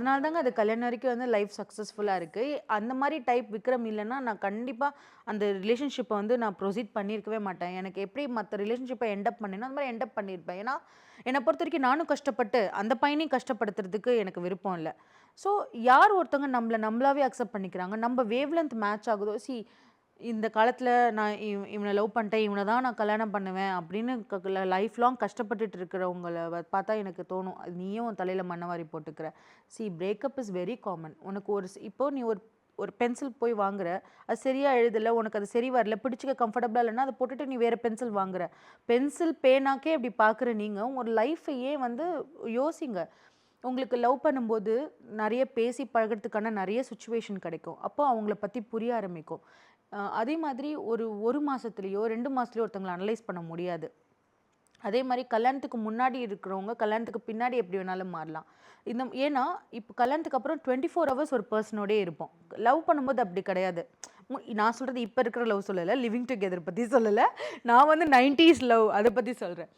அதனால தாங்க அது கல்யாணம் வரைக்கும் வந்து லைஃப் சக்ஸஸ்ஃபுல்லா இருக்கு. அந்த மாரி டைப் விக்ரம் இல்லன்னா, நான் கண்டிப்பா அந்த ரிலேஷன்ஷிப்ப வந்து நான் ப்ரொசீட் பண்ணியிருக்கவே மாட்டேன். எனக்கு எப்படி மத்த ரிலேஷன்ஷிப்ப எண்ட் அப் பண்ணேனோ, அந்த மாரி எண்ட் அப் பண்ணியிருப்பேன். ஏன்னா, என்ன பொறுத்தவரைக்கும் நானும் கஷ்டப்பட்டு, அந்த பையனையும் கஷ்டப்படுத்துறதுக்கு எனக்கு விருப்பம் இல்ல. ஸோ, யார் ஒருத்தவங்க நம்மள நம்மளாவே அக்செப்ட் பண்ணிக்கிறாங்க, நம்ம வேவ் லென்த் மேட்ச் ஆகுதோ இந்த காலத்துல நான் இவன லவ் பண்ணிட்டேன். இவன தான் நான் கல்யாணம் பண்ணுவேன் அப்படின்னு லைஃப் லாங் கஷ்டப்பட்டுட்டு இருக்கிறவங்கள பார்த்தா எனக்கு தோணும். நீயும் உன் தலையில மண்ண வாரி போட்டுக்கிற. Breakup is very common. உனக்கு இப்போ நீ ஒரு ஒரு பென்சில் போய் வாங்குற. அது சரியா எழுதல. உனக்கு அது சரி வரல. பிடிச்சுக்க கம்ஃபர்டபுளா இல்லன்னா, அத போட்டுட்டு நீ வேற பென்சில் வாங்குற. பென்சில், பேனாக்கே இப்படி பார்க்குற நீங்க, உங்க லைஃப்ப ஏன் வந்து யோசிங்க. உங்களுக்கு லவ் பண்ணும்போது நெறைய பேசி பழகுறதுக்கான நெறைய சிச்சுவேஷன் கிடைக்கும். அப்போ அவங்கள பத்தி புரிய ஆரம்பிக்கும். அதே மாதிரி ஒரு 1 மாசத்துலயோ, 2 மாசத்துலயோ ஒருத்தவங்கள அனலைஸ் பண்ண முடியாது. அதே மாரி கல்யாணத்துக்கு முன்னாடி இருக்கிறவங்க, கல்யாணத்துக்கு பின்னாடி எப்படி வேணாலும் மாறலாம். ஏன்னா, இப்போ கல்யாணத்துக்கு அப்புறம் 24 ஹவர்ஸ் ஒரு பெர்சனோடயே இருப்போம். லவ் பண்ணும்போது அப்படி கிடையாது. நான் சொல்றது இப்ப இருக்கிற லவ் சொல்லல. லிவிங் டுகெதர் பத்தி சொல்லல. நான் வந்து 90ஸ் லவ் அத பத்தி சொல்றேன்.